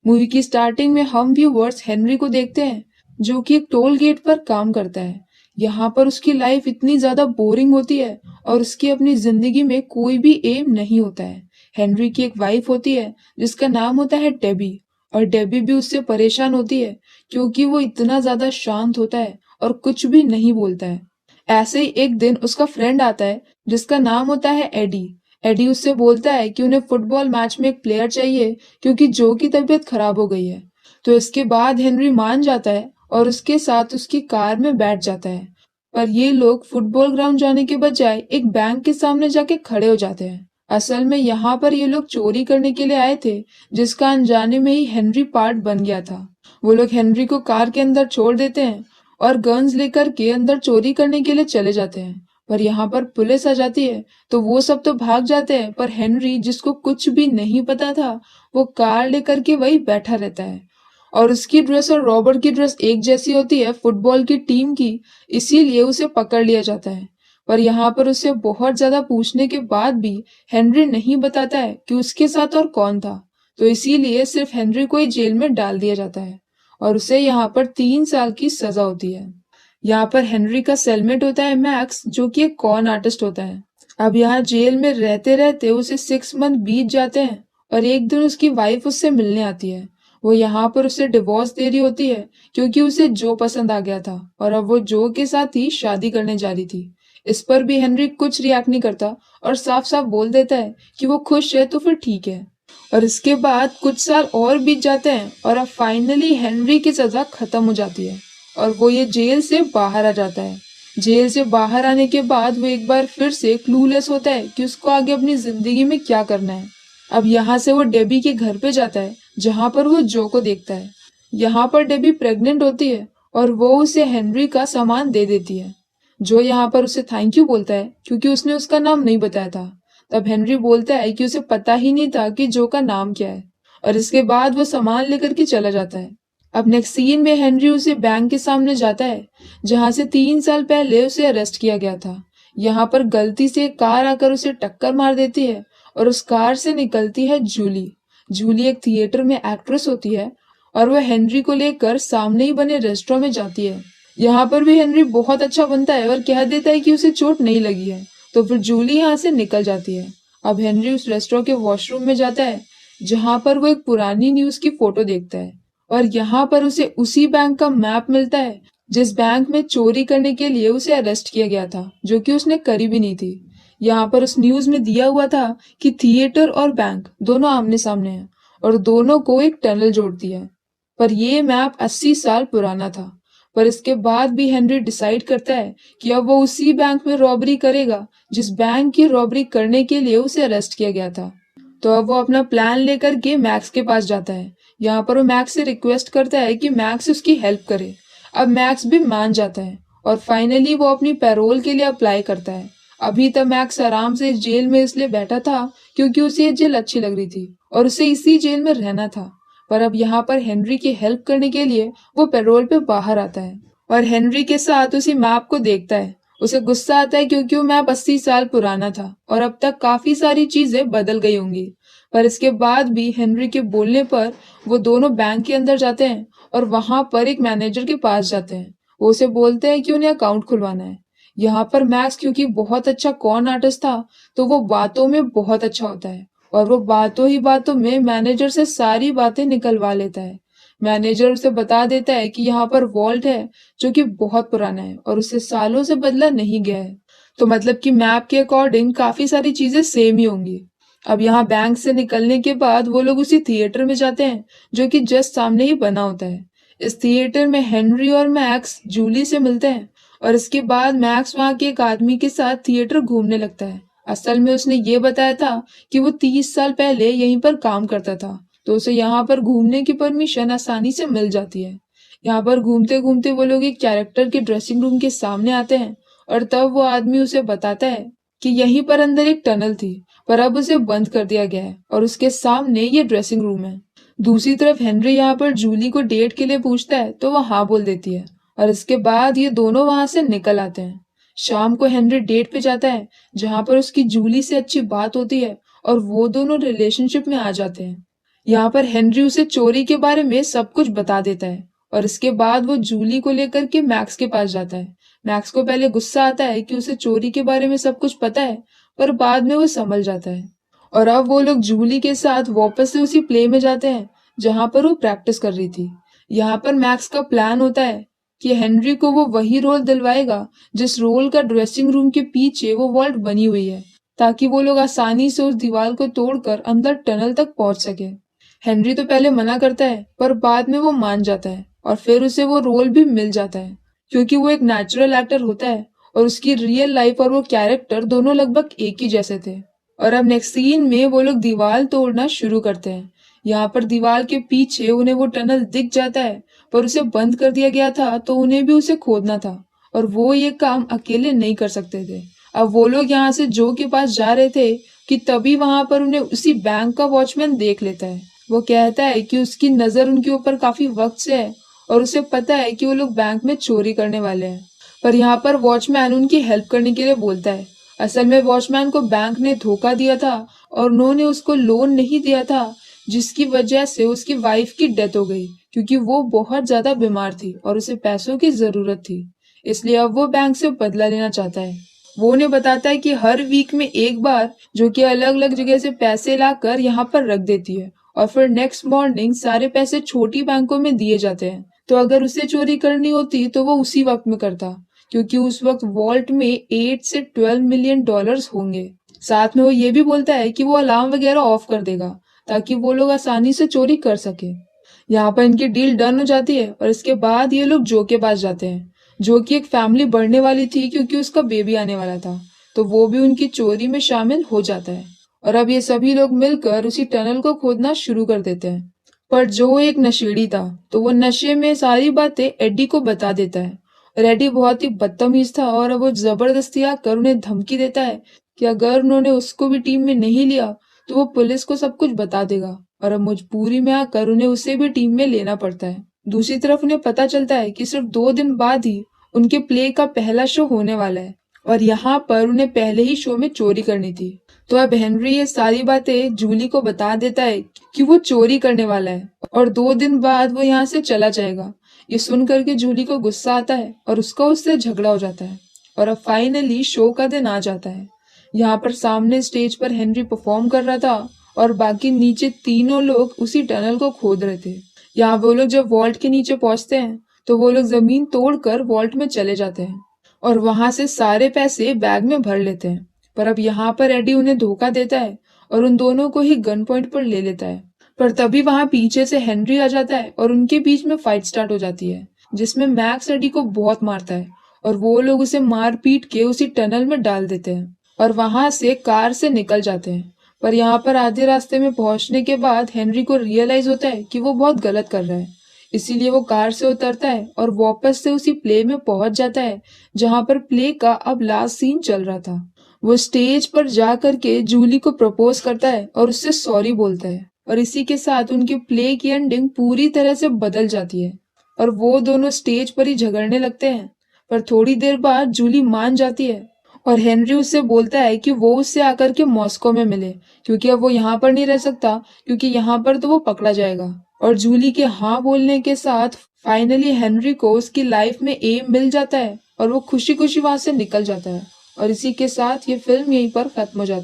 Movie की starting में हम व्यूवर्स हेनरी को देखते हैं जो कि एक टोल गेट पर काम करता है। यहाँ पर उसकी लाइफ इतनी ज्यादा बोरिंग होती है और उसकी अपनी जिंदगी में कोई भी एम नहीं होता है। हेनरी की एक वाइफ होती है जिसका नाम होता है डेबी, और डेबी भी उससे परेशान होती है क्योंकि वो इतना ज्यादा शांत होता है और कुछ भी नहीं बोलता है। ऐसे ही एक दिन उसका फ्रेंड आता है जिसका नाम होता है एडी। एडी उससे बोलता है कि उन्हें फुटबॉल मैच में एक प्लेयर चाहिए क्योंकि जो की तबीयत खराब हो गई है। तो इसके बाद हेनरी मान जाता है और उसके साथ उसकी कार में बैठ जाता है। पर ये लोग फुटबॉल ग्राउंड जाने के बजाय एक बैंक के सामने जाके खड़े हो जाते हैं। असल में यहाँ पर ये लोग चोरी करने के लिए आए थे, जिसका अनजाने में ही हेनरी पार्ट बन गया था। वो लोग हेनरी को कार के अंदर छोड़ देते हैं और गन्स लेकर के अंदर चोरी करने के लिए चले जाते हैं। पर यहाँ पर पुलिस आ जाती है तो वो सब तो भाग जाते हैं, पर हेनरी जिसको कुछ भी नहीं पता था वो कार लेकर के वही बैठा रहता है। और उसकी ड्रेस और रॉबर्ट की ड्रेस एक जैसी होती है फुटबॉल की टीम की, इसीलिए उसे पकड़ लिया जाता है। पर यहाँ पर उसे बहुत ज्यादा पूछने के बाद भी हेनरी नहीं बताता है कि उसके साथ और कौन था। तो इसीलिए सिर्फ हेनरी को ही जेल में डाल दिया जाता है और उसे यहाँ पर 3 साल की सजा होती है। यहाँ पर हेनरी का सेलमेट होता है मैक्स, जो कि एक कॉन आर्टिस्ट होता है। अब यहाँ जेल में रहते रहते उसे 6 मंथ बीत जाते हैं और एक दिन उसकी वाइफ उससे मिलने आती है। वो यहाँ पर उसे डिवोर्स दे रही होती है क्योंकि उसे जो पसंद आ गया था और अब वो जो के साथ ही शादी करने जा रही थी। इस पर भी हेनरी कुछ रिएक्ट नहीं करता और साफ साफ बोल देता है कि वो खुश है तो फिर ठीक है। और इसके बाद कुछ साल और बीत जाते हैं और अब फाइनली हेनरी की सजा खत्म हो जाती है और वो ये जेल से बाहर आ जाता है। जेल से बाहर आने के बाद वो एक बार फिर से क्लूलेस होता है कि उसको आगे अपनी जिंदगी में क्या करना है। अब यहाँ से वो डेबी के घर पे जाता है जहाँ पर वो जो को देखता है। यहाँ पर डेबी प्रेग्नेंट होती है और वो उसे हेनरी का सामान दे देती है। जो यहाँ पर उसे थैंक यू बोलता है क्योंकि उसने उसका नाम नहीं बताया था। तब हेनरी बोलता है कि उसे पता ही नहीं था कि जो का नाम क्या है, और इसके बाद वो सामान लेकर के चला जाता है। अब नेक्स्ट सीन में हेनरी उसे बैंक के सामने जाता है जहां से 3 साल पहले उसे अरेस्ट किया गया था। यहाँ पर गलती से एक कार आकर उसे टक्कर मार देती है और उस कार से निकलती है जूली। जूली एक थिएटर में एक्ट्रेस होती है और वह हेनरी को लेकर सामने ही बने रेस्टोरेंट में जाती है। यहाँ पर भी हेनरी बहुत अच्छा बनता है और कह देता है कि उसे चोट नहीं लगी है। तो फिर जूली यहाँ से निकल जाती है। अब हेनरी उस रेस्टोरेंट के वॉशरूम में जाता है जहाँ पर वो एक पुरानी न्यूज की फोटो देखता है और यहाँ पर उसे उसी बैंक का मैप मिलता है जिस बैंक में चोरी करने के लिए उसे अरेस्ट किया गया था, जो कि उसने करी भी नहीं थी। यहाँ पर उस न्यूज में दिया हुआ था कि थिएटर और बैंक दोनों आमने सामने हैं और दोनों को एक टनल जोड़ती है। पर ये मैप 80 साल पुराना था। पर इसके बाद भी हेनरी डिसाइड करता है कि अब वो उसी बैंक में रॉबरी करेगा जिस बैंक की रॉबरी करने के लिए उसे अरेस्ट किया गया था। तो अब वो अपना प्लान लेकर के मैक्स के पास जाता है। यहाँ पर वो मैक्स से रिक्वेस्ट करता है कि मैक्स उसकी हेल्प करे। अब मैक्स भी मान जाता है और फाइनली वो अपनी पैरोल के लिए अप्लाई करता है। अभी तक मैक्स आराम से इस जेल में इसलिए बैठा था क्योंकि उसे ये जेल अच्छी लग रही थी और उसे इसी जेल में रहना था। पर अब यहाँ पर हेनरी की हेल्प करने के लिए वो पैरोल पे बाहर आता है और हेनरी के साथ उसी मैप को देखता है। उसे गुस्सा आता है क्योंकि वो मैप 80 साल पुराना था और अब तक काफी सारी चीजें बदल गई होंगी। पर इसके बाद भी हेनरी के बोलने पर वो दोनों बैंक के अंदर जाते हैं और वहां पर एक मैनेजर के पास जाते हैं। वो उसे बोलते हैं कि उन्हें अकाउंट खुलवाना है। यहाँ पर मैक्स क्योंकि बहुत अच्छा कॉन आर्टिस्ट था तो वो बातों में बहुत अच्छा होता है और वो बातों ही बातों में मैनेजर से सारी बातें निकलवा लेता है। मैनेजर उसे बता देता है कि यहाँ पर वॉल्ट है जो कि बहुत पुराना है और उसे सालों से बदला नहीं गया है। तो मतलब कि मैप के अकॉर्डिंग काफी सारी चीजें सेम ही होंगी। अब यहाँ बैंक से निकलने के बाद वो लोग उसी थिएटर में जाते हैं जो कि जस्ट सामने ही बना होता है। इस थिएटर में हेनरी और मैक्स जूली से मिलते हैं और इसके बाद मैक्स वहाँ के एक आदमी के साथ थिएटर घूमने लगता है। असल में उसने ये बताया था कि वो 30 साल पहले यहीं पर काम करता था, तो उसे यहाँ पर घूमने की परमिशन आसानी से मिल जाती है। यहाँ पर घूमते घूमते वो लोग एक कैरेक्टर के ड्रेसिंग रूम के सामने आते हैं और तब वो आदमी उसे बताता है कि यहीं पर अंदर एक टनल थी पर अब उसे बंद कर दिया गया है और उसके सामने ये ड्रेसिंग रूम है। दूसरी तरफ हेनरी यहाँ पर जूली को डेट के लिए पूछता है तो वो हाँ बोल देती है और इसके बाद ये दोनों वहां से निकल आते हैं। शाम को हेनरी डेट पे जाता है जहाँ पर उसकी जूली से अच्छी बात होती है और वो दोनों रिलेशनशिप में आ जाते हैं। यहाँ पर हेनरी उसे चोरी के बारे में सब कुछ बता देता है और इसके बाद वो जूली को लेकर के मैक्स के पास जाता है। मैक्स को पहले गुस्सा आता है कि उसे चोरी के बारे में सब कुछ पता है, पर बाद में वो संभल जाता है और अब वो लोग जूली के साथ वापस से उसी प्ले में जाते हैं जहां पर वो प्रैक्टिस कर रही थी। यहाँ पर मैक्स का प्लान होता है कि हेनरी को वो वही रोल दिलवाएगा जिस रोल का ड्रेसिंग रूम के पीछे वो वॉल्ट बनी हुई है, ताकि वो लोग आसानी से उस दीवार को तोड़कर अंदर टनल तक पहुंच सके। हेनरी तो पहले मना करता है, पर बाद में वो मान जाता है और फिर उसे वो रोल भी मिल जाता है क्योंकि वो एक नेचुरल एक्टर होता है और उसकी रियल लाइफ और वो कैरेक्टर दोनों लगभग एक ही जैसे थे। और अब नेक्स्ट सीन में वो लोग दीवार तोड़ना शुरू करते हैं। यहाँ पर दीवार के पीछे उन्हें वो टनल दिख जाता है, पर उसे बंद कर दिया गया था तो उन्हें भी उसे खोदना था और वो ये काम अकेले नहीं कर सकते थे। अब वो लोग यहाँ से जो के पास जा रहे थे कि तभी वहां पर उन्हें उसी बैंक का वॉचमैन देख लेता है। वो कहता है कि उसकी नजर उनके ऊपर काफी वक्त से है और उसे पता है कि वो लोग बैंक में चोरी करने वाले हैं, पर यहाँ पर वॉचमैन उनकी हेल्प करने के लिए बोलता है। असल में वॉचमैन को बैंक ने धोखा दिया था और उन्होंने उसको लोन नहीं दिया था, जिसकी वजह से उसकी वाइफ की डेथ हो गई क्योंकि वो बहुत ज्यादा बीमार थी और उसे पैसों की जरूरत थी। इसलिए अब वो बैंक से बदला लेना चाहता है। वो उन्हें बताता है कि हर वीक में एक बार जो कि अलग अलग जगह से पैसे लाकर यहाँ पर रख देती है और फिर नेक्स्ट मॉर्निंग सारे पैसे छोटी बैंकों में दिए जाते हैं। तो अगर उसे चोरी करनी होती तो वो उसी वक्त में करता क्योंकि उस वक्त वॉल्ट में 8 से 12 मिलियन डॉलर्स होंगे। साथ में वो ये भी बोलता है कि वो अलार्म वगैरह ऑफ कर देगा ताकि वो लोग आसानी से चोरी कर सके। यहाँ पर इनकी डील डन हो जाती है और इसके बाद ये लोग जो के पास जाते हैं। जो कि एक फैमिली बढ़ने वाली थी क्योंकि उसका बेबी आने वाला था, तो वो भी उनकी चोरी में शामिल हो जाता है और अब ये सभी लोग मिलकर उसी टनल को खोदना शुरू कर देते हैं। पर जो एक नशेड़ी था तो वो नशे में सारी बातें एडी को बता देता है और एडी बहुत ही बदतमीज था और अब वो जबरदस्ती आकर उन्हें धमकी देता है कि अगर उन्होंने उसको भी टीम में नहीं लिया तो वो पुलिस को सब कुछ बता देगा और अब मजबूरी में आकर उन्हें उसे भी टीम में लेना पड़ता है। दूसरी तरफ उन्हें पता चलता है कि सिर्फ 2 दिन बाद ही उनके प्ले का पहला शो होने वाला है और यहाँ पर उन्हें पहले ही शो में चोरी करनी थी। तो अब हेनरी ये सारी बातें जूली को बता देता है कि वो चोरी करने वाला है और 2 दिन बाद वो यहाँ से चला जाएगा। ये सुन करके जूली को गुस्सा आता है और उसका उससे झगड़ा हो जाता है और अब फाइनली शो का दिन आ जाता है। यहाँ पर सामने स्टेज पर हेनरी परफॉर्म कर रहा था और बाकी नीचे तीनों लोग उसी टनल को खोद रहे थे। यहाँ वो लोग जब वॉल्ट के नीचे पहुंचते हैं तो वो लोग जमीन तोड़कर वॉल्ट में चले जाते हैं और वहां से सारे पैसे बैग में भर लेते हैं। पर अब यहाँ पर एडी उन्हें धोखा देता है और उन दोनों को ही गन पॉइंट पर ले लेता है। पर तभी वहां पीछे से हेनरी आ जाता है और उनके बीच में फाइट स्टार्ट हो जाती है जिसमें मैक्स एडी को बहुत मारता है और वो लोग उसे मार पीट के उसी टनल में डाल देते हैं और वहां से कार से निकल जाते हैं। पर यहाँ पर आधे रास्ते में पहुंचने के बाद हेनरी को रियलाइज होता है कि वो बहुत गलत कर रहा है, इसीलिए वो कार से उतरता है और वापस से उसी प्ले में पहुंच जाता है जहां पर प्ले का अब लास्ट सीन चल रहा था। वो स्टेज पर जा करके जूली को प्रपोज करता है और उससे सॉरी बोलता है और इसी के साथ उनकी प्ले की एंडिंग पूरी तरह से बदल जाती है और वो दोनों स्टेज पर ही झगड़ने लगते हैं। पर थोड़ी देर बाद जूली मान जाती है और हेनरी उससे बोलता है कि वो उससे आकर के मॉस्को में मिले क्योंकि अब वो यहाँ पर नहीं रह सकता क्योंकि यहाँ पर तो वो पकड़ा जाएगा। और जूली के हाँ बोलने के साथ फाइनली हेनरी को उसकी लाइफ में एम मिल जाता है और वो खुशी खुशी वहां से निकल जाता है और इसी के साथ ये फिल्म यहीं पर खत्म हो जाती है।